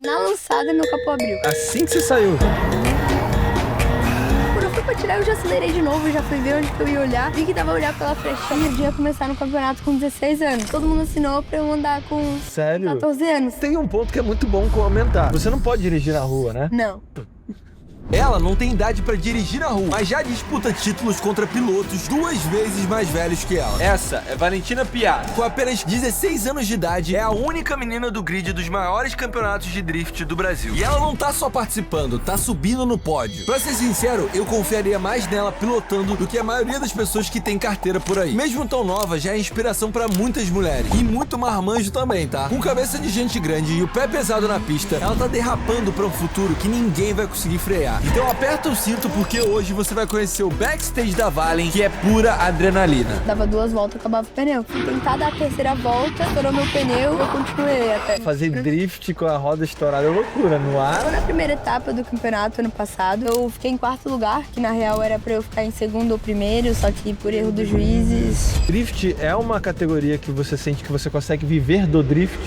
Na lançada, meu capô abriu. Assim que você saiu? Quando eu fui pra tirar, eu já acelerei de novo, já fui ver onde que eu ia olhar. Vi que tava olhando pela flechinha, eu ia começar no campeonato com 16 anos. Todo mundo assinou pra eu andar com Sério? 14 anos. Tem um ponto que é muito bom comentar. Você não pode dirigir na rua, né? Não. Ela não tem idade pra dirigir na rua, mas já disputa títulos contra pilotos 2 vezes mais velhos que ela. Essa é Valentina Piat. Com apenas 16 anos de idade, é a única menina do grid dos maiores campeonatos de drift do Brasil. E ela não tá só participando, tá subindo no pódio. Pra ser sincero, eu confiaria mais nela pilotando do que a maioria das pessoas que tem carteira por aí. Mesmo tão nova, já é inspiração pra muitas mulheres. E muito marmanjo também, tá? Com cabeça de gente grande e o pé pesado na pista, ela tá derrapando pra um futuro que ninguém vai conseguir frear. Então aperta o cinto porque hoje você vai conhecer o backstage da Valen, que é pura adrenalina. Dava 2 voltas, acabava o pneu. Fui tentar dar a terceira volta, estourou meu pneu e eu continuei até. Fazer drift com a roda estourada é loucura, no ar. Na primeira etapa do campeonato ano passado, eu fiquei em 4º lugar, que na real era pra eu ficar em 2º ou 1º, só que por erro dos juízes. Drift é uma categoria que você sente que você consegue viver do drift?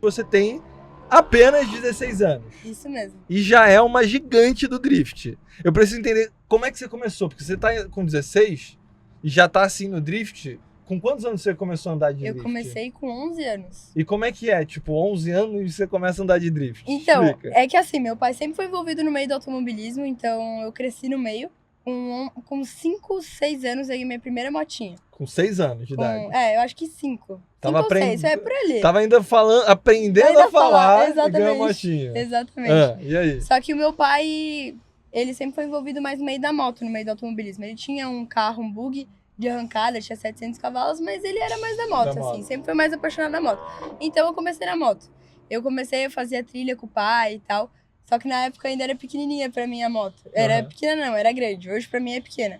Você tem apenas 16 anos. Isso mesmo. E já é uma gigante do drift. Eu preciso entender como é que você começou, porque você tá com 16 e já tá assim no drift. Com quantos anos você começou a andar de drift? Eu comecei com 11 anos. E como é que é? Tipo, 11 anos e você começa a andar de drift? Então, Explica. é que assim, meu pai sempre foi envolvido no meio do automobilismo, então eu cresci no meio. Com 5, 6 anos eu ganhei minha primeira motinha. Com 6 anos de idade. Eu acho que 5. Tava 5 ou 6, é por ali. Tava ainda aprendendo Ainda a falar e exatamente. ganhar motinha. Exatamente. E aí? Só que o meu pai, ele sempre foi envolvido mais no meio da moto, no meio do automobilismo. Ele tinha um carro, um bug de arrancada, tinha 700 cavalos, mas ele era mais da moto, assim. Sempre foi mais apaixonado na moto. Então eu comecei na moto. Eu comecei a fazer a trilha com o pai e tal. Só que na época ainda era pequenininha pra mim a moto. Era pequena não, era grande. Hoje pra mim é pequena.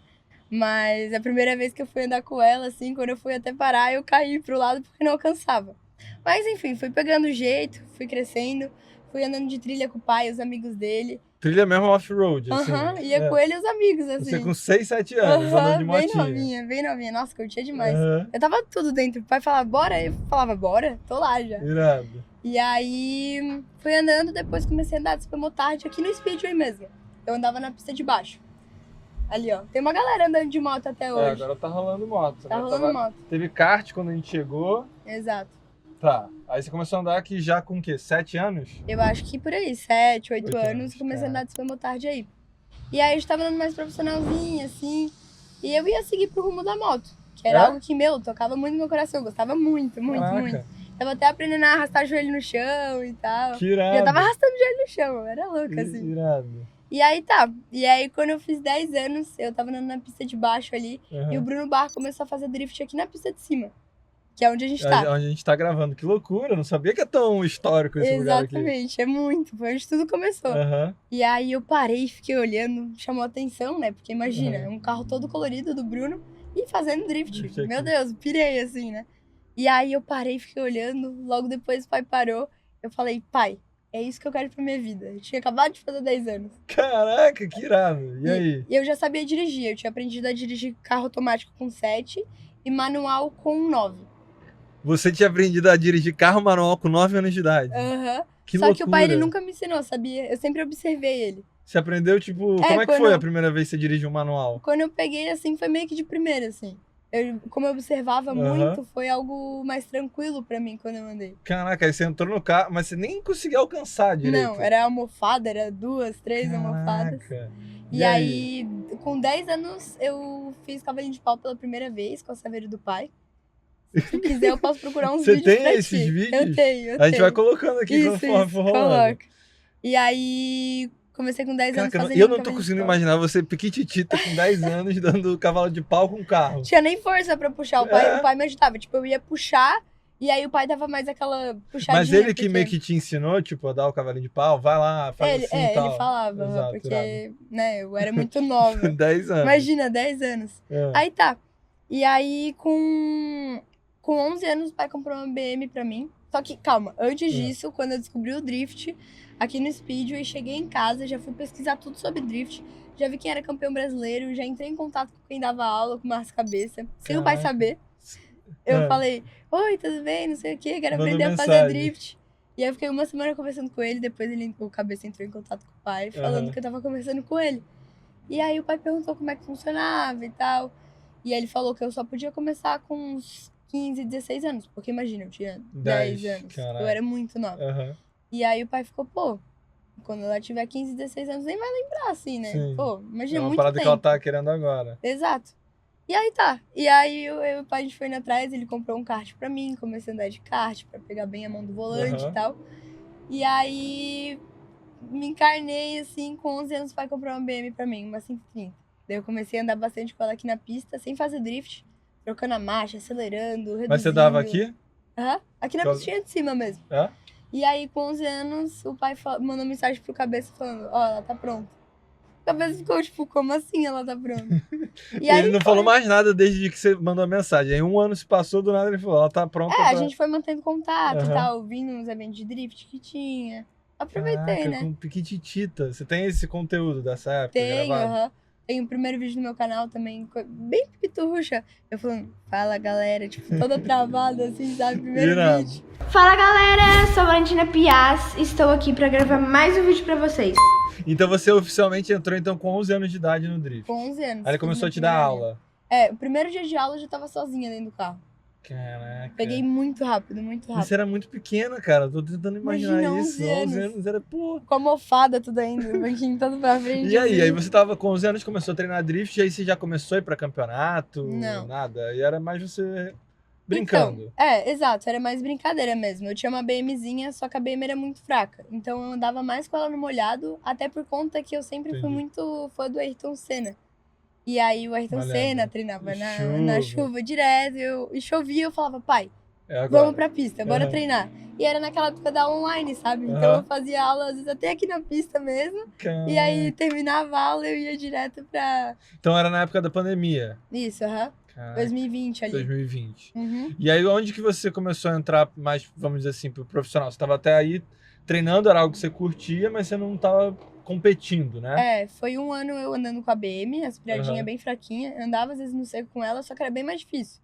Mas a primeira vez que eu fui andar com ela, assim, quando eu fui até parar, eu caí pro lado porque não alcançava. Mas enfim, fui pegando o jeito, fui crescendo, fui andando de trilha com o pai, os amigos dele. Trilha mesmo off-road, assim. Ia com ele e os amigos, assim. Você com 6, 7 anos, andando de motinha. Bem novinha. Nossa, curtia demais. Eu tava tudo dentro. O pai falava, bora? Eu falava, bora? Tô lá já. Irado. E aí, fui andando, depois comecei a andar de supermotard aqui no Speedway mesmo. Eu andava na pista de baixo. Ali, ó. Tem uma galera andando de moto até hoje. Agora tá rolando moto. Tá rolando moto. Teve kart quando a gente chegou. Exato. Tá. Aí você começou a andar aqui já com o quê? 7 anos? Eu acho que por aí, 7, 8 anos, anos, comecei a andar de supermotard aí. E aí, a gente tava andando mais profissionalzinho, assim. E eu ia seguir pro rumo da moto. Que era algo que, tocava muito no meu coração. Eu gostava muito, muito, muito. Tava até aprendendo a arrastar o joelho no chão e tal. Que irado. Já tava arrastando o joelho no chão, era louca, assim. Irado. E aí tá. E aí quando eu fiz 10 anos, eu tava andando na pista de baixo ali. E o Bruno Barra começou a fazer drift aqui na pista de cima. Que é onde a gente tá. Onde a gente tá gravando. Que loucura, não sabia que é tão histórico esse lugar aqui. Exatamente, é muito. Foi onde tudo começou. E aí eu parei e fiquei olhando, chamou atenção, né? Porque imagina, um carro todo colorido do Bruno e fazendo drift. Meu Deus, pirei assim, né? E aí eu parei, fiquei olhando, logo depois o pai parou. Eu falei, pai, é isso que eu quero pra minha vida. Eu tinha acabado de fazer 10 anos. Caraca, que irado. E aí? E eu já sabia dirigir, eu tinha aprendido a dirigir carro automático com 7 e manual com 9. Você tinha aprendido a dirigir carro manual com 9 anos de idade? Que Só loucura. que o pai, ele nunca me ensinou, sabia? Eu sempre observei ele. Você aprendeu, tipo... como é que foi a primeira vez que você dirigiu um manual? Quando eu peguei, assim, foi meio que de primeira, assim. Como eu observava muito, foi algo mais tranquilo pra mim quando eu andei. Caraca, aí você entrou no carro, mas você nem conseguiu alcançar direito. Não, era almofada, era 2, 3 almofadas. E aí, com 10 anos, eu fiz cavalinho de pau pela primeira vez com a Saveiro do pai. Se quiser, eu posso procurar uns vídeos pra ti. Você tem esses vídeos? Eu tenho. A gente vai colocando aqui conforme for rolando. Coloca. E aí... Comecei com 10 anos fazendo eu não tô conseguindo imaginar você piquititita com 10 anos dando cavalo de pau com carro. Tinha nem força pra puxar, o pai me ajudava. Tipo, eu ia puxar e aí o pai dava mais aquela puxadinha. Mas ele que meio que te ensinou, tipo, a dar o cavalinho de pau, vai lá, faz assim e tal. Ele falava, exato, porque, né, eu era muito nova. 10 anos. Imagina, 10 anos. Aí tá. E aí, com 11 anos, o pai comprou uma BM pra mim. Só que, calma, antes disso, quando eu descobri o drift... Aqui no Speedway, cheguei em casa, já fui pesquisar tudo sobre drift, já vi quem era campeão brasileiro, já entrei em contato com quem dava aula, com o Márcio Cabeça, sem o pai saber. Eu falei, oi, tudo bem, não sei o quê, quero aprender a fazer drift. E aí eu fiquei uma semana conversando com ele, depois o cabeça entrou em contato com o pai, falando que eu tava conversando com ele. E aí o pai perguntou como é que funcionava e tal. E aí ele falou que eu só podia começar com uns 15, 16 anos. Porque imagina, eu tinha 10 anos. Caraca. Eu era muito nova. E aí o pai ficou, pô, quando ela tiver 15, 16 anos, nem vai lembrar, assim, né? Sim. Pô, imagina, É uma muito parada tempo. que ela tá querendo agora. Exato. E aí tá. E aí eu e o pai, a gente foi indo atrás, ele comprou um kart pra mim, comecei a andar de kart pra pegar bem a mão do volante e tal. E aí me encarnei, assim, com 11 anos o pai comprou uma BM pra mim, uma 530. Daí eu comecei a andar bastante com ela aqui na pista, sem fazer drift, trocando a marcha, acelerando, reduzindo. Mas você dava aqui? Aqui na pistinha de cima mesmo. É? E aí, com 11 anos, o pai mandou mensagem pro Cabeça falando, ó, ela tá pronta. O Cabeça ficou, tipo, como assim ela tá pronta? E aí ele não falou mais nada desde que você mandou a mensagem. Aí 1 ano se passou, do nada ele falou, ela tá pronta. A gente foi mantendo contato e Aham. tal, vindo nos eventos de drift que tinha. Aproveitei, né? Com Piquititita. Você tem esse conteúdo dessa época Tenho, gravado? Tem o primeiro vídeo no meu canal também, bem piturruxa. Eu falando, fala galera, tipo, toda travada, assim, sabe? Primeiro Irado. vídeo. Fala galera, sou a Valentina Piaz, estou aqui pra gravar mais um vídeo pra vocês. Então você oficialmente entrou então com 11 anos de idade no drift. Com 11 anos. Aí ele começou a te dar aula. O primeiro dia de aula eu já tava sozinha dentro do carro. Caraca. Peguei muito rápido, muito rápido. Você era muito pequena, cara. Tô tentando imaginar Imagina, isso. 11 anos era, pô. Com a almofada tudo ainda, o banquinho todo pra frente. E aí? assim. Aí você tava com 11 anos, começou a treinar drift, e aí você já começou a ir pra campeonato? Não. Nada? E era mais você brincando. Então, exato, era mais brincadeira mesmo. Eu tinha uma BMzinha, só que a BM era muito fraca. Então eu andava mais com ela no molhado, até por conta que eu sempre fui muito fã do Ayrton Senna. E aí o Ayrton Senna treinava na chuva direto, e chovia, eu falava, pai, vamos pra pista, bora treinar. E era naquela época da online, sabe? Então eu fazia aula, às vezes, até aqui na pista mesmo. E aí terminava a aula, eu ia direto pra... Então era na época da pandemia. Isso, 2020 ali. 2020. Uhum. E aí onde que você começou a entrar mais, vamos dizer assim, pro profissional? Você tava até aí treinando, era algo que você curtia, mas você não tava competindo, né? Foi 1 ano eu andando com a BM, aspiradinha bem fraquinha. Eu andava às vezes no seco com ela, só que era bem mais difícil.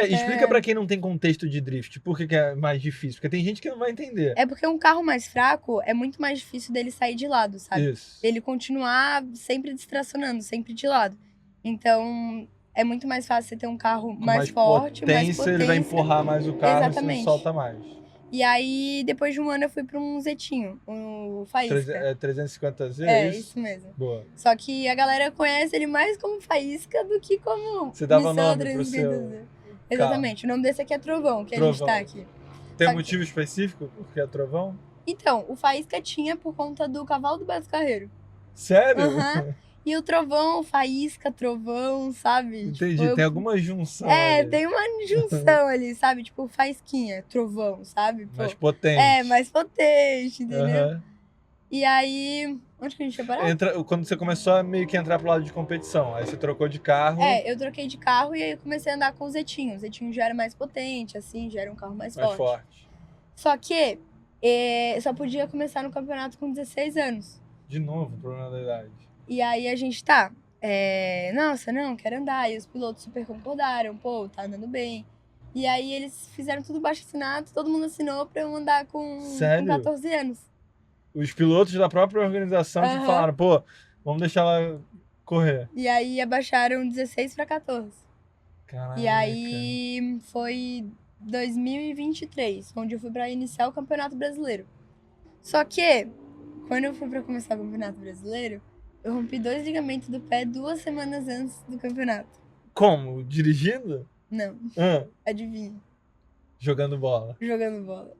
Explica pra quem não tem contexto de drift, por que é mais difícil? Porque tem gente que não vai entender. É porque um carro mais fraco é muito mais difícil dele sair de lado, sabe? Isso. Ele continuar sempre distracionando, sempre de lado. Então, é muito mais fácil você ter um carro mais forte, mais potência. Ele vai empurrar mais o carro, Exatamente. e você solta mais. E aí, depois de 1 ano, eu fui pra um Zetinho, o Faísca. 350Z, isso mesmo. Boa. Só que a galera conhece ele mais como Faísca do que como Você dava Missão nome pro seu... Exatamente. O nome desse aqui é Trovão, que Trovão. a gente tá aqui. Tem um motivo específico porque é Trovão? Então, o Faísca tinha por conta do cavalo do Beto Carreiro. Sério? E o Trovão, Faísca, Trovão, sabe? Entendi, tipo, tem alguma junção ali. Tem uma junção ali, sabe? Tipo, Faísquinha, Trovão, sabe? Pô, mais potente. mais potente, entendeu? E aí, onde que a gente ia parar? Quando você começou a meio que entrar pro lado de competição, aí você trocou de carro. Eu troquei de carro e aí eu comecei a andar com o Zetinho. O Zetinho já era mais potente, assim, já era um carro mais forte. Só que só podia começar no campeonato com 16 anos. De novo, problema da idade. E aí a gente nossa, não, quero andar. E os pilotos super concordaram, pô, tá andando bem. E aí eles fizeram tudo baixo assinado, todo mundo assinou pra eu andar com 14 anos. Os pilotos da própria organização que falaram, pô, vamos deixar ela correr. E aí abaixaram 16 pra 14. Caraca. E aí foi 2023, onde eu fui pra iniciar o Campeonato Brasileiro. Só que, quando eu fui pra começar o Campeonato Brasileiro, eu rompi 2 ligamentos do pé 2 semanas antes do campeonato. Como? Dirigindo? Não. Adivinha. Jogando bola. Jogando bola.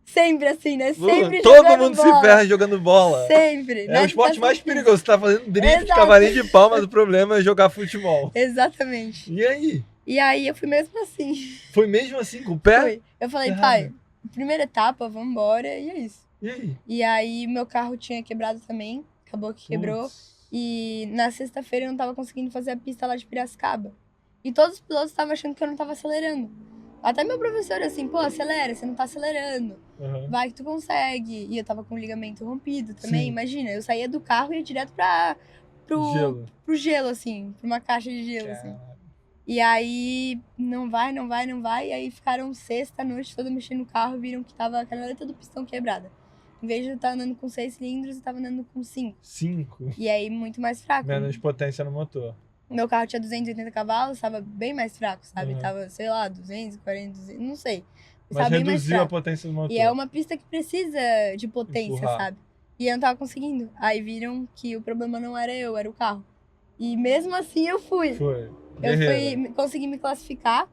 Sempre assim, né? Sempre todo mundo se ferra jogando bola. Sempre. É o esporte mais perigoso. Você tá fazendo drift, cavalinho de palmas, o problema é jogar futebol. Exatamente. E aí? E aí eu fui mesmo assim. Foi mesmo assim, com o pé? Foi. Eu falei, pai, primeira etapa, vambora, e é isso. E aí? E aí meu carro tinha quebrado também, acabou que quebrou. E na sexta-feira eu não tava conseguindo fazer a pista lá de Piracicaba. E todos os pilotos estavam achando que eu não tava acelerando. Até meu professor, assim, pô, acelera, você não tá acelerando. Vai que tu consegue. E eu tava com o ligamento rompido também, imagina. Eu saía do carro e ia direto pro gelo, assim, pra uma caixa de gelo, assim. E aí, não vai. E aí ficaram sexta a noite toda mexendo no carro, viram que tava a canaleta do pistão quebrada. Em vez de eu estar andando com 6 cilindros, eu tava andando com 5. 5. E aí, muito mais fraco. Menos potência no motor. Meu carro tinha 280 cavalos, tava bem mais fraco, sabe? Uhum. Tava, sei lá, 240, 200, não sei. Mas Tava bem mais reduziu a fraco. potência do motor. E é uma pista que precisa de potência, Empurrar. sabe? E eu não tava conseguindo. Aí viram que o problema não era eu, era o carro. E mesmo assim eu fui. Foi. Eu Guerreira. consegui me classificar.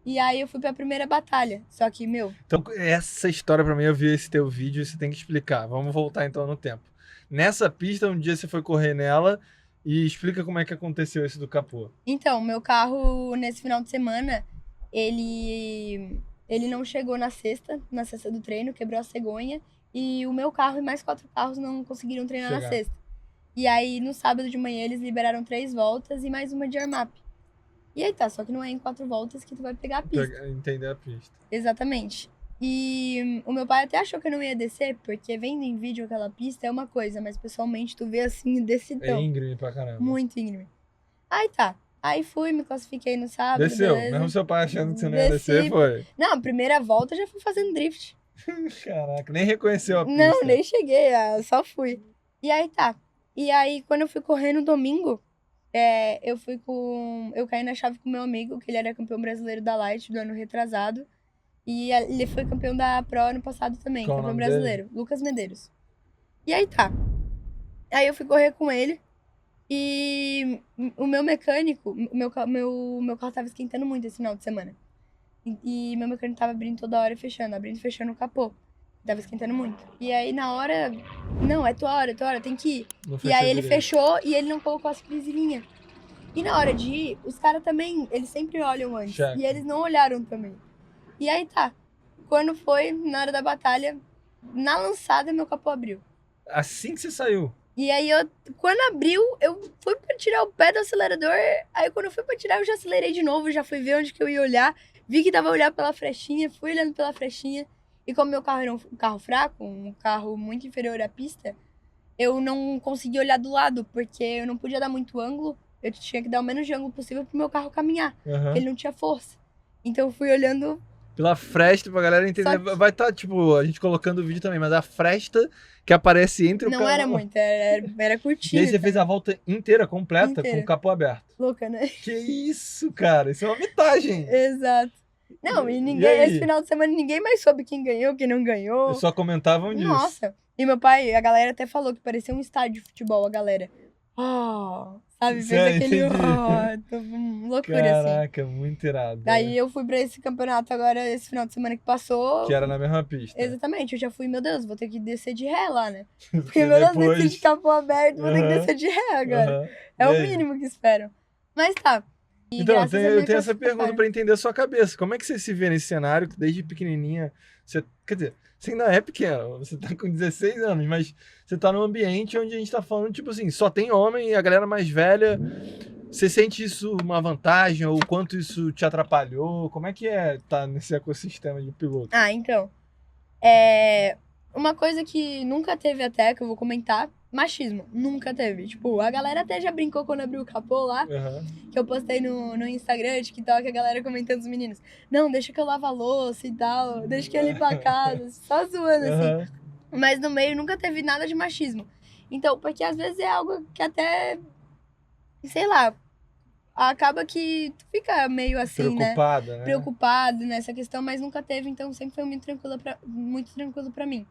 E aí eu fui pra primeira batalha. Só que, meu, Então, essa história pra mim, eu vi esse teu vídeo e você tem que explicar. Vamos voltar então no tempo. Nessa pista, um dia você foi correr nela e explica como é que aconteceu isso do capô. então, meu carro nesse final de semana, ele não chegou na sexta do treino, quebrou a cegonha. E o meu carro e mais 4 carros não conseguiram treinar na Chegar. sexta. E aí, no sábado de manhã, eles liberaram 3 voltas e mais uma de armap. E aí tá, só que não é em 4 voltas que tu vai pegar a pista. Entender a pista. Exatamente. E o meu pai até achou que eu não ia descer, porque vendo em vídeo aquela pista é uma coisa, mas pessoalmente tu vê assim, decidão. É íngreme pra caramba. Muito íngreme. Aí tá. Aí fui, me classifiquei no sábado, Desceu. beleza. Mesmo seu pai achando que você não ia Desci. descer, foi. Não, a primeira volta eu já fui fazendo drift. Caraca, nem reconheceu a pista. Não, nem cheguei, só fui. E aí tá. E aí, quando eu fui correr no domingo, eu caí na chave com meu amigo, que ele era campeão brasileiro da Light do ano retrasado. E ele foi campeão da Pro ano passado também, Qual o campeão nome brasileiro, Lucas Medeiros. E aí tá. Aí eu fui correr com ele e o meu mecânico, meu carro tava esquentando muito esse final de semana. E meu mecânico tava abrindo toda hora e fechando, abrindo e fechando o capô. Tava esquentando muito. E aí na hora, não, é tua hora, tem que ir. Não E fechou aí ele direito. fechou e ele não colocou as presilhinhas. E na hora de ir, os caras também, eles sempre olham antes. Checa. E eles não olharam também. E aí tá. Quando foi, na hora da batalha, na lançada, meu capô abriu. Assim que você saiu. E aí, quando abriu, eu fui pra tirar o pé do acelerador. Aí quando eu fui pra tirar, eu já acelerei de novo, já fui ver onde que eu ia olhar. Vi que dava a olhar pela frechinha, fui olhando pela frechinha. E como meu carro era um carro fraco, um carro muito inferior à pista, eu não consegui olhar do lado, porque eu não podia dar muito ângulo. Eu tinha que dar o menos de ângulo possível pro meu carro caminhar, Aham. porque ele não tinha força. Então eu fui olhando. Pela fresta, pra galera entender. Só que- Vai estar, tipo, a gente colocando o vídeo também, mas a fresta que aparece entre o Não carro. era muito, era E curtinho. aí você fez a volta inteira, completa, Inteira. com o capô aberto. Louca, né? Que isso, cara? Isso é uma mitagem. Exato. Não, e ninguém, aí? esse final de semana, ninguém mais soube quem ganhou, quem não ganhou. Só comentavam disso. Nossa. E meu pai, a galera até falou que parecia um estádio de futebol, a galera. Sabe? Fez Sério, aquele. entendi. Loucura, assim. Caraca, muito irado. Daí eu fui pra esse campeonato agora, esse final de semana que passou. Que era na mesma pista. Exatamente, eu já fui, meu Deus, vou ter que descer de ré lá, né? Porque Porque meu Deus, depois- desci de capô aberto, vou ter que Aham. descer de ré agora. Aham. É E o aí? mínimo que esperam. Mas tá. E Então, graças a eu minha tenho essa pergunta classificatória. pra entender a sua cabeça. Como é que você se vê nesse cenário que desde pequenininha, quer dizer, você ainda é pequeno, você tá com 16 anos, mas você tá num ambiente onde a gente tá falando, tipo assim, só tem homem e a galera mais velha. Você sente isso uma vantagem ou quanto isso te atrapalhou? Como é que é estar nesse ecossistema de piloto? Então, uma coisa que nunca teve até, que eu vou comentar, machismo. Nunca teve. Tipo, a galera até já brincou quando abriu o capô lá, Aham. que eu postei no Instagram, TikTok, a galera comentando os meninos. Não, deixa que eu lavo a louça e tal, deixa que eu limpo a casa, só zoando, assim. Aham. Mas no meio nunca teve nada de machismo. Então, porque às vezes é algo que até, sei lá, acaba que tu fica meio assim, Preocupada, né? preocupado nessa questão, mas nunca teve, então sempre foi muito tranquilo pra mim.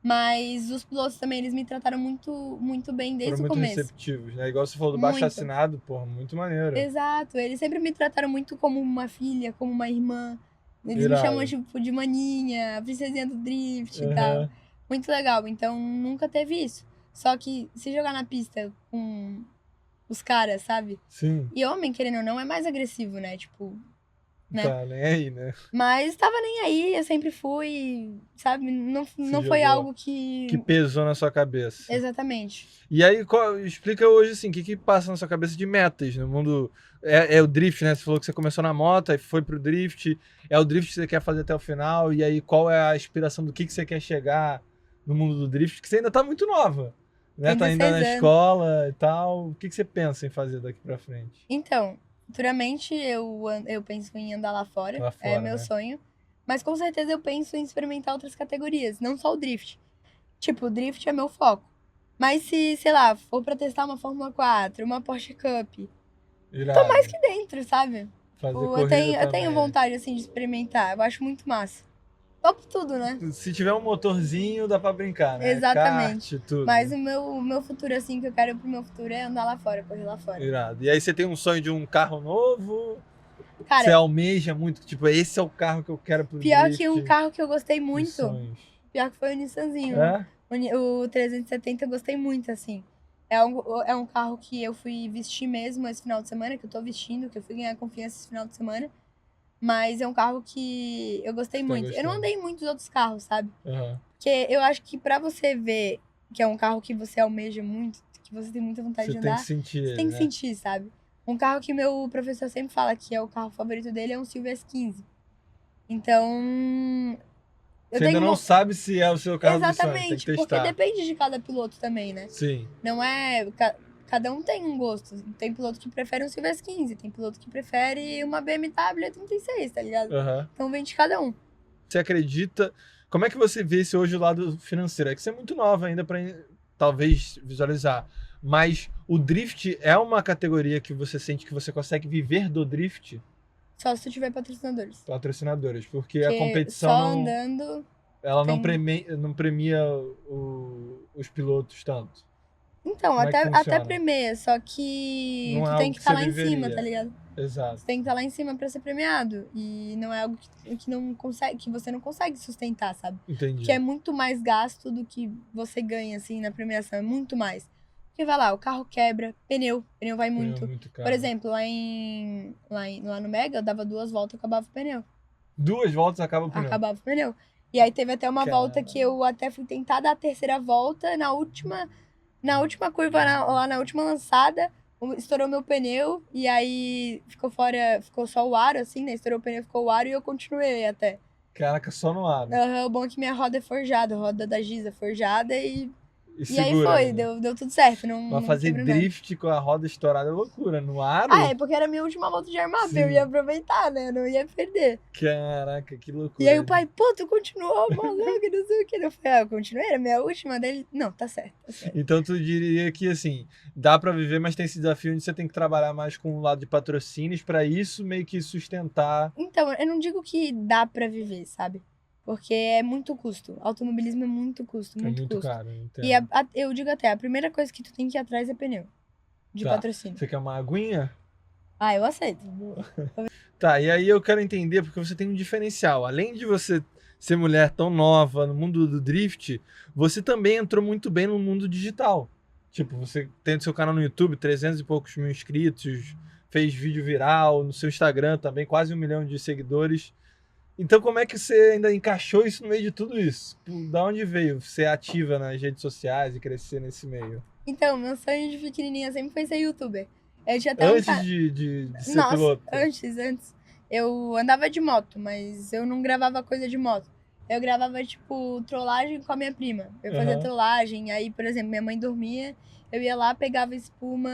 Mas os pilotos também, eles me trataram muito bem desde Foram o muito começo. receptivos, né? Igual você falou do baixo Muito. assinado, porra, muito maneiro. Exato, eles sempre me trataram muito como uma filha, como uma irmã. Eles Irado. me chamam, tipo, de maninha, a princesinha do drift e Aham. tal. Muito legal, então nunca teve isso. Só que se jogar na pista com os caras, sabe? Sim, E homem, querendo ou não, é mais agressivo, né? Tipo, né? tá nem aí, né? Mas tava nem aí, eu sempre fui, sabe? Não foi jogou. algo que... Que pesou na sua cabeça. Exatamente. E aí, explica hoje, assim, o que passa na sua cabeça de metas no mundo... É o drift, né? Você falou que você começou na moto, aí foi pro drift. É o drift que você quer fazer até o final. E aí, qual é a aspiração do que você quer chegar no mundo do drift? Que você ainda tá muito nova, né? Tem Tá ainda na 16 anos. escola e tal. O que você pensa em fazer daqui pra frente? Então, Futuramente eu penso em andar lá fora. Lá É fora, meu né? sonho. Mas com certeza eu penso em experimentar outras categorias, não só o drift. Tipo, o drift é meu foco. Mas se, sei lá, for pra testar uma Fórmula 4, uma Porsche Cup, Irado. mais que dentro, sabe? Fazer Tipo, corrida eu tenho também. vontade, assim, de experimentar. Eu acho muito massa. Topo tudo, né? Se tiver um motorzinho, dá pra brincar, né? Exatamente. Kart, tudo. Mas o meu futuro, assim, que eu quero pro meu futuro é andar lá fora, correr lá fora. Irado. E aí você tem um sonho de um carro novo? Você Cara, almeja muito, tipo, esse é o carro que eu quero pro pior drift, que um carro que eu gostei os muito, sonhos. pior que foi o Nissanzinho. É? O 370 eu gostei muito, assim. É um carro que eu fui vestir mesmo esse final de semana, que eu tô vestindo, que eu fui ganhar confiança esse final de semana. Mas é um carro que eu gostei Tá muito. Eu não gostando. andei em muitos outros carros, sabe? Aham. Porque eu acho que pra você ver que é um carro que você almeja muito, que você tem muita vontade Você de tem andar, que sentir você ele, tem que né? sentir, sabe? Um carro que meu professor sempre fala que é o carro favorito dele é um Silvia S15. Então, eu Você ainda tenho não uma... sabe se é o seu carro dos sonhos, tem Exatamente, que porque testar. depende de cada piloto também, né? Sim, Não é... Cada um tem um gosto. Tem piloto que prefere um Silvia S15, tem piloto que prefere uma BMW 36, tá ligado? aham. Então vem de cada um. Você acredita... Como é que você vê esse hoje o lado financeiro? É que você é muito nova ainda pra talvez visualizar. Mas o drift é uma categoria que você sente que você consegue viver do drift? Só se tu tiver patrocinadores. Patrocinadores, porque a Porque competição só não, andando... ela não tem- premia os pilotos tanto. Então, Como é que até funciona? premia, só que Não tu é tem algo que que estar você lá em cima, viveria. tá ligado? Exato. Você tem que estar lá em cima pra ser premiado. E não é algo que não consegue, que você não consegue sustentar, sabe? Entendi. Que é muito mais gasto do que você ganha, assim, na premiação. É muito mais. Porque vai lá, o carro quebra, pneu vai muito. É muito caro. Por exemplo, lá no Mega, eu dava 2 voltas e acabava o pneu. 2 voltas acaba o pneu. Acabava o pneu. E aí teve até uma Caramba. volta que eu até fui tentar dar a terceira volta, na última curva, lá na última lançada, estourou meu pneu, e aí ficou só o aro, assim, né? Estourou o pneu, ficou o aro, e eu continuei até. Caraca, só no ar. Né? Aham, o bom é que minha roda é forjada, a roda da Giza é forjada, e aí segura, foi, né? deu tudo certo. Não, Mas não fazer quebrou nada. drift com a roda estourada é loucura. No aro? Ah, é porque era a minha última volta de armap, eu Sim. ia aproveitar, né? Eu não ia perder. Caraca, que loucura. E aí o pai, pô, tu continuou, maluco, não sei o que. Eu falei, eu continuei, era a minha última dele. Não, tá certo, tá certo. Então tu diria que, assim, dá pra viver, mas tem esse desafio onde você tem que trabalhar mais com o lado de patrocínios pra isso meio que sustentar. Então, eu não digo que dá pra viver, sabe? Porque é muito custo. Automobilismo é muito custo, É muito muito custo. caro, entendo. E eu digo até, a primeira coisa que tu tem que ir atrás é pneu. De Tá. patrocínio. Você quer uma aguinha? Ah, eu aceito. Tá, e aí eu quero entender, porque você tem um diferencial. Além de você ser mulher tão nova no mundo do drift, você também entrou muito bem no mundo digital. Tipo, você tem o seu canal no YouTube, 300 e poucos mil inscritos, fez vídeo viral, no seu Instagram também, quase 1 milhão de seguidores. Então como é que você ainda encaixou isso no meio de tudo isso? Da onde veio ser ativa nas redes sociais e crescer nesse meio? Então, meu sonho de pequenininha sempre foi ser youtuber. Eu tinha até Antes de ser Nossa, piloto? antes. Eu andava de moto, mas eu não gravava coisa de moto. Eu gravava, tipo, trollagem com a minha prima. Eu fazia Aham. trollagem, aí, por exemplo, minha mãe dormia, eu ia lá, pegava espuma,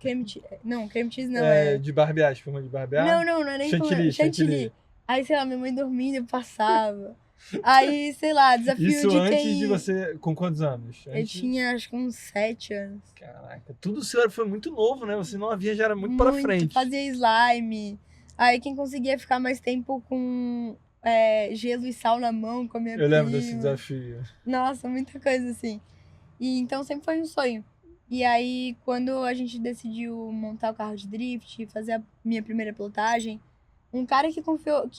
creme cheese. Não, creme cheese não, De barbear, espuma de barbear? Não é nem Chantilly, chantilly. Aí, sei lá, minha mãe dormindo, eu passava. Aí, sei lá, desafio Isso de antes quem... de você... Com quantos anos? Eu tinha, acho que uns 7 anos. Caraca, tudo seu foi muito novo, né? Você não havia, já era muito para frente. Fazia slime. Aí quem conseguia ficar mais tempo com gelo e sal na mão com a minha Eu lembro prima. desse desafio. Nossa, muita coisa assim. E então sempre foi um sonho. E aí, quando a gente decidiu montar o carro de drift, fazer a minha primeira pilotagem, um cara que confiou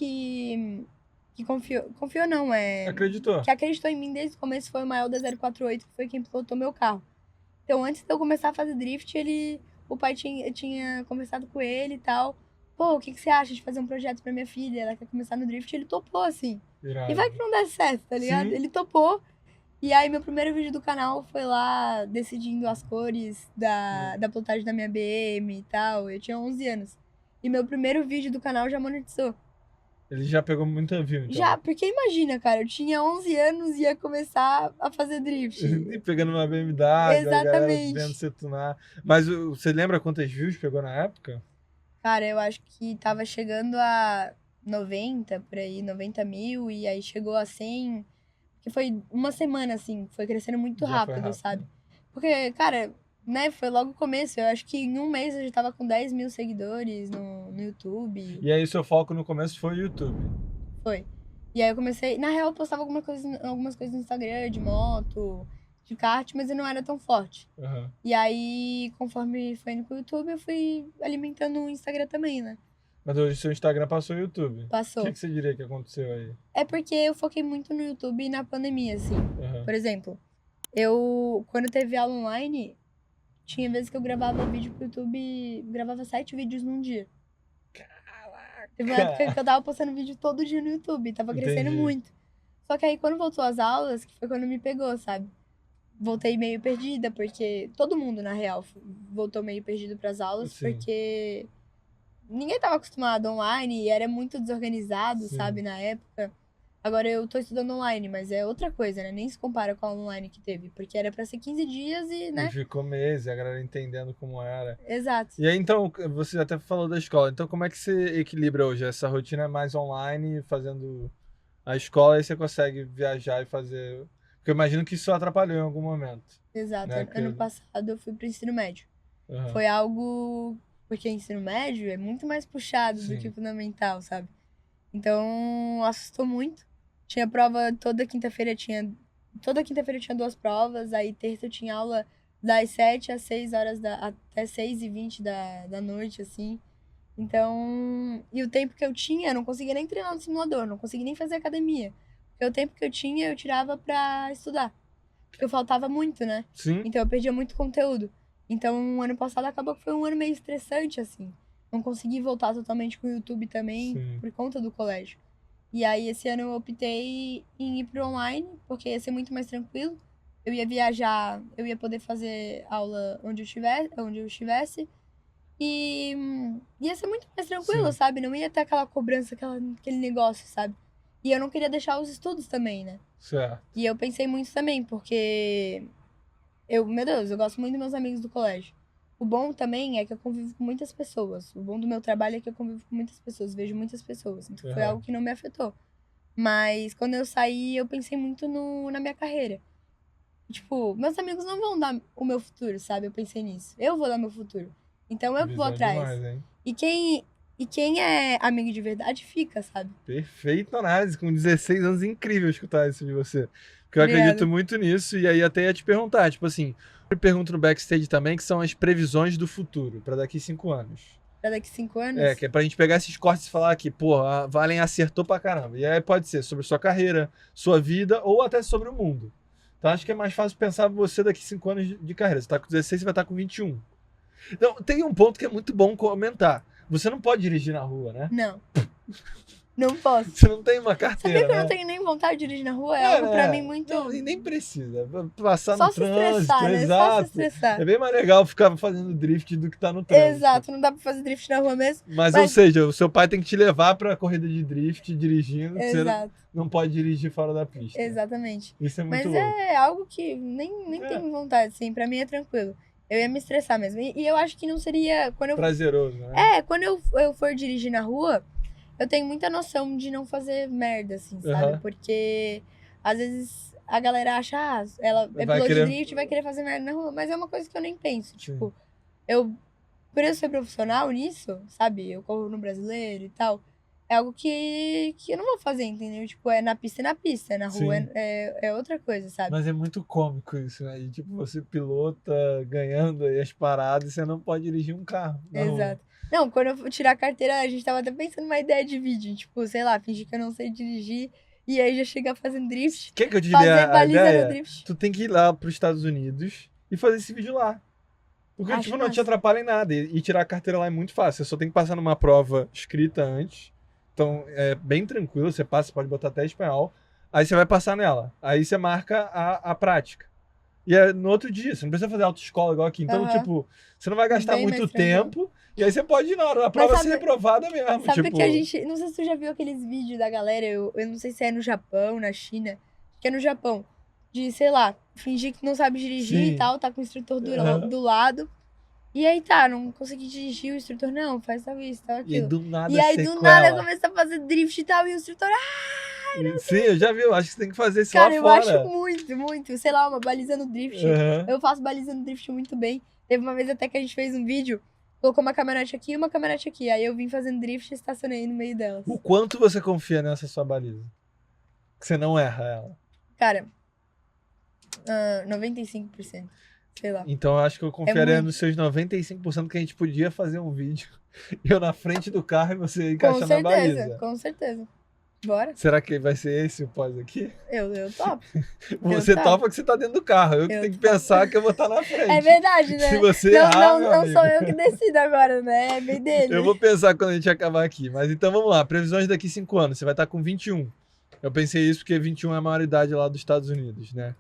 não, Acreditou? que acreditou em mim desde o começo foi o Mael da 048, que foi quem pilotou meu carro. Então, antes de eu começar a fazer drift, o pai tinha conversado com ele e tal. Pô, o que você acha de fazer um projeto pra minha filha? Ela quer começar no drift. Ele topou, assim. Irado. E vai que não desse certo, tá ligado? Sim. Ele topou. E aí, meu primeiro vídeo do canal foi lá decidindo as cores da pilotagem da minha BM e tal. Eu tinha 11 anos. E meu primeiro vídeo do canal já monetizou. Ele já pegou muita view, então. Já, porque imagina, cara, eu tinha 11 anos e ia começar a fazer drift. E pegando uma BMW, a galera Exatamente. vendo você tunar. Mas você lembra quantas views pegou na época? Cara, eu acho que tava chegando a 90, por aí, 90 mil, e aí chegou a 100, que foi uma semana, assim, foi crescendo muito Já foi rápido, sabe? Porque, cara, né, foi logo o começo, eu acho que em um mês eu já tava com 10 mil seguidores no YouTube, E aí seu foco no começo foi o YouTube. foi. E aí eu comecei, na real eu postava algumas coisas no Instagram, de moto, de kart, mas eu não era tão forte. Aham. E aí, conforme foi indo pro YouTube, eu fui alimentando o Instagram também, né? Mas hoje seu Instagram passou o YouTube. O Passou. que você diria que aconteceu aí? É porque eu foquei muito no YouTube na pandemia, assim. Aham. Por exemplo, quando teve aula online, tinha vezes que eu gravava vídeo pro YouTube, gravava 7 vídeos num dia. Teve uma época que eu tava postando vídeo todo dia no YouTube, tava crescendo Entendi. muito. Só que aí quando voltou as aulas, que foi quando me pegou, sabe? Voltei meio perdida, porque todo mundo, na real, voltou meio perdido pras aulas, Sim. porque ninguém tava acostumado online e era muito desorganizado, Sim. sabe, na época. Agora eu tô estudando online, mas é outra coisa, né? Nem se compara com a online que teve, porque era pra ser 15 dias e, E né? ficou meses, a galera entendendo como era. Exato. E aí, então, você até falou da escola. Então, como é que você equilibra hoje? Essa rotina é mais online, fazendo a escola, e você consegue viajar e fazer... Porque eu imagino que isso atrapalhou em algum momento. Exato. Né, que- Ano passado eu fui pro ensino médio. Aham. Foi algo... Porque ensino médio é muito mais puxado Sim. do que fundamental, sabe? Então, assustou muito. Tinha prova toda quinta-feira, Toda quinta-feira tinha 2 provas, aí terça eu tinha aula das 7 às 6 horas até 6h20 da noite, assim. Então, e o tempo que eu tinha, eu não conseguia nem treinar no simulador, não conseguia nem fazer academia. Porque o tempo que eu tinha, eu tirava pra estudar. Porque eu faltava muito, né? Sim? Então eu perdia muito conteúdo. Então, o ano passado acabou que foi um ano meio estressante, assim. Não consegui voltar totalmente com o YouTube também, Sim. por conta do colégio. E aí, esse ano eu optei em ir pro online, porque ia ser muito mais tranquilo. Eu ia viajar, eu ia poder fazer aula onde eu estivesse. E ia ser muito mais tranquilo, Sim. sabe? Não ia ter aquela cobrança, aquele negócio, sabe? E eu não queria deixar os estudos também, né? Certo. E eu pensei muito também, porque meu Deus, eu gosto muito dos meus amigos do colégio. O bom também é que eu convivo com muitas pessoas. O bom do meu trabalho é que eu convivo com muitas pessoas, vejo muitas pessoas. Então foi Aham. algo que não me afetou. Mas quando eu saí, eu pensei muito na minha carreira. Tipo, meus amigos não vão dar o meu futuro, sabe? Eu pensei nisso. Eu vou dar meu futuro. Então eu que vou Visão atrás. demais, hein? E quem é amigo de verdade fica, sabe? Perfeita análise, com 16 anos, incrível escutar isso de você. Porque eu Obrigada. acredito muito nisso, e aí até ia te perguntar, tipo assim, eu pergunto no backstage também, que são as previsões do futuro, pra daqui 5 anos. Pra daqui 5 anos. É, que é pra gente pegar esses cortes e falar que, pô, a Valen acertou pra caramba. E aí pode ser sobre sua carreira, sua vida, ou até sobre o mundo. Então acho que é mais fácil pensar você daqui 5 anos de carreira. Você tá com 16, você vai estar com 21. Então, tem um ponto que é muito bom comentar. Você não pode dirigir na rua, né? Não. Não posso. Você não tem uma carteira, Sabia que eu né? não tenho nem vontade de dirigir na rua? É algo pra mim muito. Não, e nem precisa. Passar Só no se trânsito, estressar, né? Só se exato. estressar. É bem mais legal ficar fazendo drift do que tá no trânsito. Exato, não dá pra fazer drift na rua mesmo. Mas, ou seja, o seu pai tem que te levar pra corrida de drift dirigindo. Você Exato, não pode dirigir fora da pista. exatamente. Isso é muito Mas louco. é algo que nem tenho vontade, assim. Pra mim é tranquilo. Eu ia me estressar mesmo. E eu acho que não seria. Prazeroso, né? Quando eu for dirigir na rua, eu tenho muita noção de não fazer merda, assim, sabe? Aham. Porque às vezes a galera acha, ela é Vai piloto querer- de drift e vai querer fazer merda na rua. Mas é uma coisa que eu nem penso. Tipo, por eu ser profissional nisso, sabe? Eu corro no brasileiro e tal. É algo que eu não vou fazer, entendeu? Tipo, é na pista, na rua Sim. é outra coisa, sabe? Mas é muito cômico isso, né? E, tipo, você pilota ganhando aí as paradas e você não pode dirigir um carro. na rua. Exato. Não, quando eu tirar a carteira, a gente tava até pensando numa ideia de vídeo. Tipo, sei lá, fingir que eu não sei dirigir e aí já chegar fazendo drift. Quer que eu te dê Fazer a baliza no ideia? drift. Tu tem que ir lá pros Estados Unidos e fazer esse vídeo lá. Porque, Acho tipo, não te massa. atrapalha em nada. E tirar a carteira lá é muito fácil. Você só tem que passar numa prova escrita antes. Então, é bem tranquilo. Você passa, pode botar até espanhol. Aí você vai passar nela. Aí você marca a prática. E é no outro dia. Você não precisa fazer autoescola igual aqui. Então, Aham. tipo, você não vai gastar Bem mais muito tranquilo. tempo. E aí você pode ir na hora da prova sabe- ser reprovada mesmo. Sabe tipo, que a gente. Não sei se tu já viu aqueles vídeos da galera, eu não sei se é no Japão, na China. Acho que é no Japão. De, sei lá, fingir que não sabe dirigir Sim. e tal, tá com o instrutor Aham. do lado. E aí tá, não consegui dirigir, o instrutor, não, faz tal isso, tal E aquilo. do nada E aí do sequela. nada começa a fazer drift e tal, e o instrutor, Sim, eu já vi, eu acho que você tem que fazer isso cara, lá eu fora. acho muito, sei lá, uma baliza no drift. Aham. Eu faço baliza no drift muito bem. Teve uma vez até que a gente fez um vídeo, colocou uma caminhonete aqui e uma caminhonete aqui. Aí eu vim fazendo drift e estacionei no meio delas. O quanto você confia nessa sua baliza? Que você não erra ela. Cara, 95%. Sei lá. Então eu acho que eu confiaria muito. nos seus 95% que a gente podia fazer um vídeo. Eu na frente do carro e você encaixando a baliza. Com certeza. Bora? Será que vai ser esse o pós aqui? Eu topo. Você topo. topa que você tá dentro do carro. Eu que Eu tenho que topo. pensar que eu vou estar na frente. É verdade, né? Se você não, errar, meu não amigo, sou eu que decido agora, né? É bem dele. eu vou pensar quando a gente acabar aqui. Mas então vamos lá. Previsões daqui 5 anos. Você vai estar com 21. Eu pensei isso porque 21 é a maioridade lá dos Estados Unidos, né?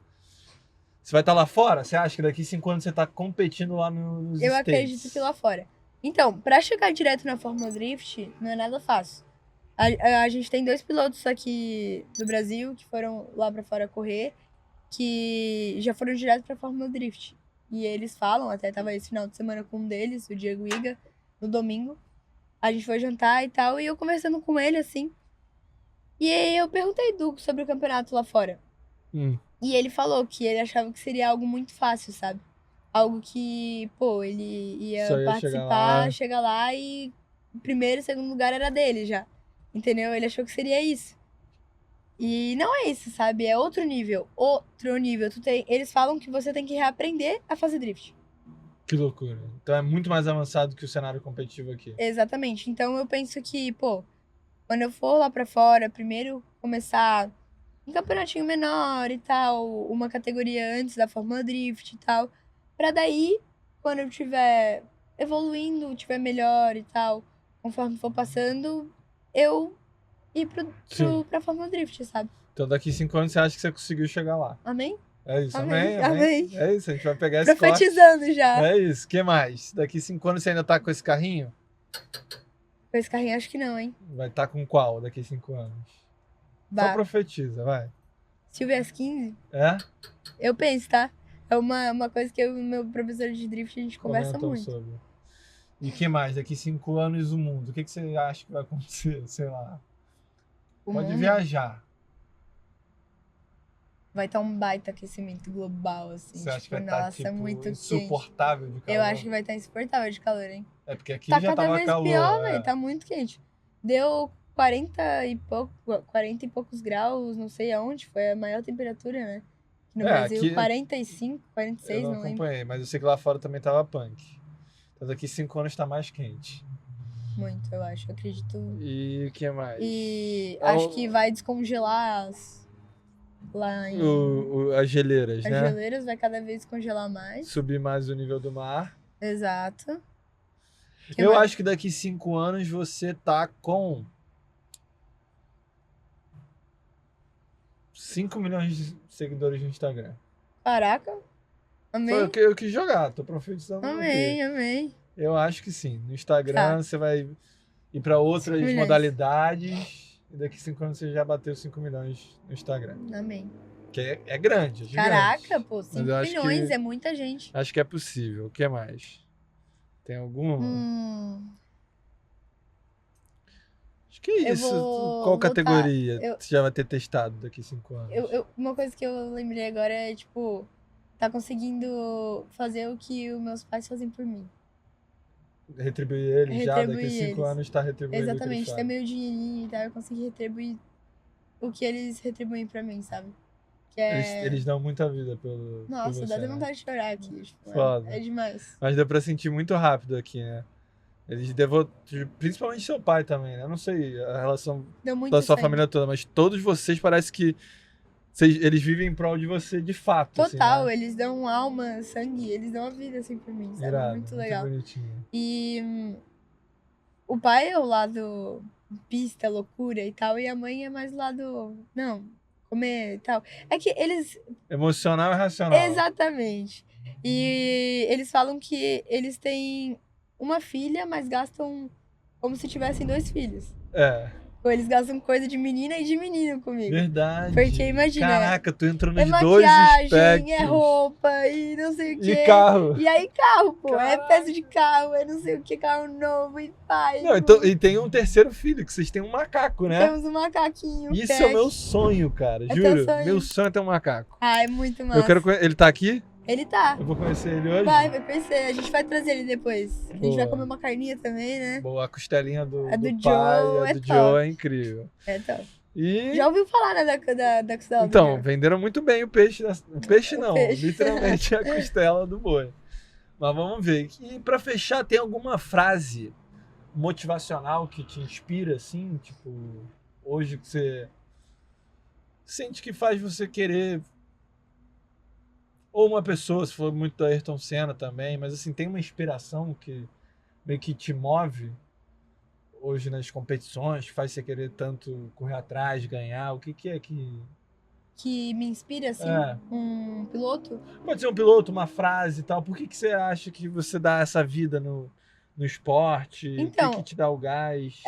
Você vai estar lá fora? Você acha que daqui 5 anos você tá competindo lá nos Eu States? acredito que lá fora. Então, pra chegar direto na Fórmula Drift, não é nada fácil. A gente tem 2 pilotos aqui do Brasil que foram lá pra fora correr, que já foram direto pra Fórmula Drift. E eles falam, até tava esse final de semana com um deles, o Diego Iga, no domingo. A gente foi jantar e tal, e eu conversando com ele, assim. E aí eu perguntei sobre o campeonato lá fora. E ele falou que ele achava que seria algo muito fácil, sabe? Algo que, pô, ele ia Só ia participar, chegar lá e o primeiro e segundo lugar era dele já. Entendeu? Ele achou que seria isso. E não é isso, sabe? É outro nível. Outro nível. Eles falam que você tem que reaprender a fazer drift. Que loucura. Então é muito mais avançado que o cenário competitivo aqui. Exatamente. Então eu penso que, pô, quando eu for lá pra fora, primeiro começar um campeonatinho menor e tal, uma categoria antes da Fórmula Drift e tal, pra daí, quando eu tiver evoluindo, tiver melhor e tal, conforme for passando, eu ir pra Fórmula Drift, sabe? Então daqui 5 anos você acha que você conseguiu chegar lá. Amém? É isso, Amém, amém. amém. É isso, a gente vai pegar esse corte. Profetizando já. É isso, o que mais? Daqui 5 anos você ainda tá com esse carrinho? Com esse carrinho, acho que não, hein? Vai estar com qual daqui 5 anos? Só Bah. profetiza, vai. Silvia S15? É? Eu penso, tá? É uma coisa que eu e meu professor de drift, a gente conversa Comentam muito. sobre. E o que mais? Daqui 5 anos o mundo. O que você acha que vai acontecer? Sei lá. O Pode mundo viajar. vai estar um baita aquecimento global, assim. Você acha que Tipo, vai estar nossa, tipo, muito quente. insuportável de calor? Eu acho que vai estar insuportável de calor, hein? É porque aqui Tá já cada tava vez calor. pior, é. velho. Tá muito quente. Deu 40 e poucos graus, não sei aonde. Foi a maior temperatura, né? Aqui no Brasil, aqui 45, 46, Eu não lembro. acompanhei, mas eu sei que lá fora também tava punk. Então daqui 5 anos tá mais quente. Muito, eu acho. Eu acredito. E o que mais? E acho que vai descongelar lá em... As geleiras, As né? geleiras vai cada vez congelar mais. Subir mais o nível do mar. Exato. Que Eu mais? acho que daqui 5 anos você tá com 5 milhões de seguidores no Instagram. Caraca. Foi Amei. o que eu quis jogar, tô profetizando Amei, aqui. amei. Eu acho que sim. No Instagram Tá. você vai ir pra outras 5 milhões. modalidades e daqui 5 anos você já bateu 5 milhões no Instagram. Amei. Que é grande, é gigante. Caraca, pô, 5 eu acho milhões que- é muita gente. Acho que é possível. O que mais? Tem alguma? Acho que é Eu isso. vou Qual botar- categoria eu- você já vai ter testado daqui 5 anos? Uma coisa que eu lembrei agora é, tipo, tá conseguindo fazer o que os meus pais fazem por mim. Retribuir eles já, daqui Retribuir 5 eles. anos tá retribuindo o que Exatamente, eles ter fazem. meu dinheirinho e tal, eu consegui retribuir o que eles retribuem pra mim, sabe? Que é... Eles dão muita vida por Nossa, você, dá até né? vontade de chorar aqui. Tipo, Foda. é demais. Mas deu pra sentir muito rápido aqui, né? Eles principalmente seu pai também, né? Eu não sei a relação Deu muito da sua sangue. família toda, mas todos vocês parece que eles vivem em prol de você de fato. Total, assim, né? eles dão alma, sangue, eles dão a vida assim por mim, sabe? Irado, Muito legal. bonitinho. E o pai é o lado pista, loucura e tal, e a mãe é mais o lado, não, comer e tal. É que eles... Emocional e racional. Exatamente. E eles falam que eles têm uma filha, mas gastam como se tivessem 2 filhos. É. Pô, eles gastam coisa de menina e de menino comigo. Verdade. Porque imagina, Caraca, tu entra nos é dois maquiagem, espectros. é roupa e não sei o quê. E carro. E aí carro, pô. Caraca. É peça de carro, é não sei o que, carro novo e pai. Não, então, e tem um terceiro filho, que vocês têm um macaco, né? Temos um macaquinho. Isso pet. é o meu sonho, cara. É Juro. teu sonho? Meu sonho é ter um macaco. Ah, é muito massa. Eu quero Ele tá aqui? Ele tá. Eu vou conhecer ele hoje? Vai conhecer. A gente vai trazer ele depois. A gente Boa. vai comer uma carninha também, né? Boa, a costelinha do, A do do pai, Joe a é do top. Joe é incrível. É top. E... Já ouviu falar, né, da costela do Então, Joe? venderam muito bem o peixe. O peixe não, peixe. literalmente a costela do boi. Mas vamos ver. E pra fechar, tem alguma frase motivacional que te inspira, assim? Tipo, hoje que você sente que faz você querer... Ou uma pessoa, se for muito da Ayrton Senna também, mas assim, tem uma inspiração que meio que te move hoje nas competições, que faz você querer tanto correr atrás, ganhar? O que é que... Que me inspira, assim, É. um piloto? Pode ser um piloto, uma frase e tal. Por que você acha que você dá essa vida no esporte? Então, o que te dá o gás?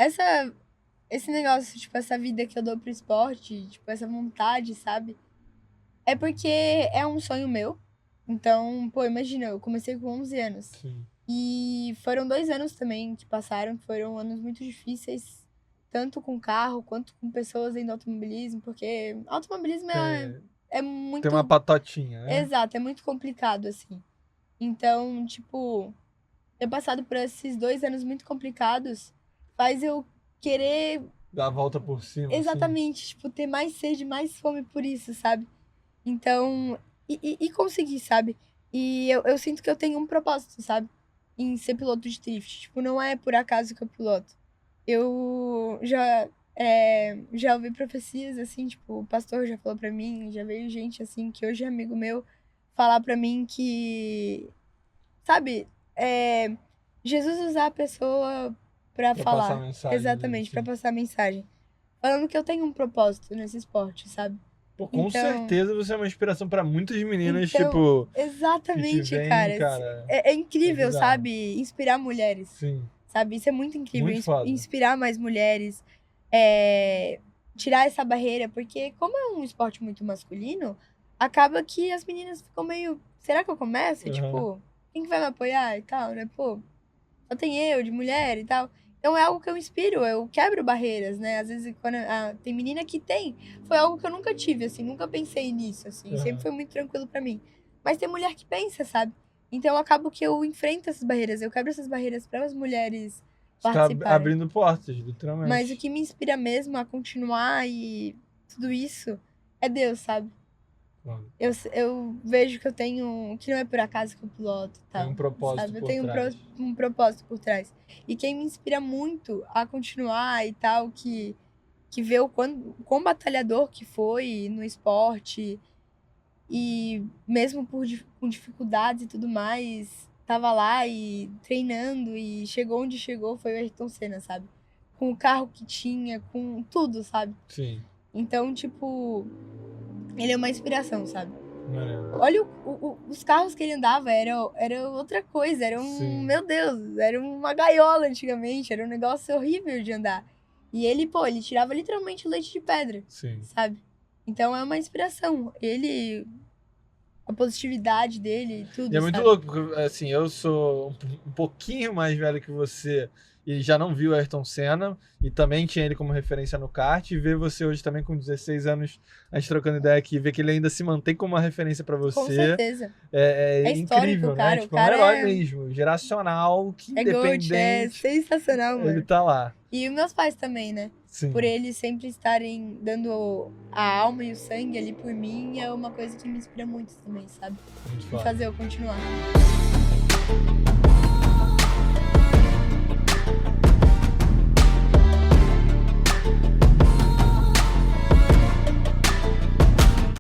Esse negócio, tipo, essa vida que eu dou pro esporte, tipo, essa vontade, sabe? É porque é um sonho meu. Então, pô, imagina, eu comecei com 11 anos. Sim. E foram 2 anos também que passaram, que foram anos muito difíceis, tanto com carro quanto com pessoas em automobilismo, porque automobilismo é muito... Tem uma patotinha, né? Exato, é muito complicado, assim. Então, tipo, ter passado por esses 2 anos muito complicados faz eu querer Dá a volta por cima. exatamente, tipo, ter mais sede, mais fome por isso, sabe? Então, e conseguir, sabe? E eu sinto que eu tenho um propósito, sabe? Em ser piloto de drift. Tipo, não é por acaso que eu piloto. Eu já ouvi profecias, assim, tipo, o pastor já falou pra mim, já veio gente, assim, que hoje é amigo meu, falar pra mim que, sabe, Jesus usar a pessoa pra falar. Passar mensagem. Exatamente, pra Sim. passar mensagem. Falando que eu tenho um propósito nesse esporte, sabe? Pô, com Então- certeza você é uma inspiração pra muitas meninas, Então, tipo... Exatamente, que te veem, cara. É incrível, é bizarro. sabe? Inspirar mulheres, Sim. sabe? Isso é muito incrível. Muito foda. Inspirar mais mulheres. Tirar essa barreira. Porque como é um esporte muito masculino, acaba que as meninas ficam meio... Será que eu começo? Uhum. Tipo, quem que vai me apoiar e tal, né? Pô, só tem eu, de mulher e tal. Então é algo que eu inspiro, eu quebro barreiras, né? Às vezes, quando tem menina que tem, foi algo que eu nunca tive, assim, nunca pensei nisso, assim, Uhum. sempre foi muito tranquilo pra mim. Mas tem mulher que pensa, sabe? Então acabo que eu enfrento essas barreiras, eu quebro essas barreiras para as mulheres Você tá participarem. abrindo portas, literalmente. Mas o que me inspira mesmo a continuar e tudo isso é Deus, sabe? Claro. Eu vejo que eu tenho, que não é por acaso que eu piloto, tá? Tem um propósito sabe? Eu por tenho trás. um propósito por trás. E quem me inspira muito a continuar e tal, que vê o quão batalhador que foi no esporte e mesmo com dificuldades e tudo mais, tava lá e treinando e chegou onde chegou, foi o Ayrton Senna, sabe? Com o carro que tinha, com tudo, sabe? Sim. Então, tipo, ele é uma inspiração, sabe? Maneiro. Olha os carros que ele andava, era outra coisa, era Sim. meu Deus, era uma gaiola antigamente, era um negócio horrível de andar. E ele, pô, ele tirava literalmente leite de pedra, Sim. sabe? Então é uma inspiração. Ele, a positividade dele, tudo, E é muito sabe? louco, porque assim, eu sou um pouquinho mais velho que você e já não viu o Ayrton Senna e também tinha ele como referência no kart, e ver você hoje também com 16 anos, a gente trocando ideia aqui, ver que ele ainda se mantém como uma referência pra Com você, certeza. é histórico, incrível, cara, né? o Tipo, é um cara herói mesmo, geracional, que É GOAT, é independente, sensacional, mano. ele tá lá. E os meus pais também, né? Sim. Por eles sempre estarem dando a alma e o sangue ali por mim, é uma coisa que me inspira muito também, sabe? Muito E foda. fazer eu continuar.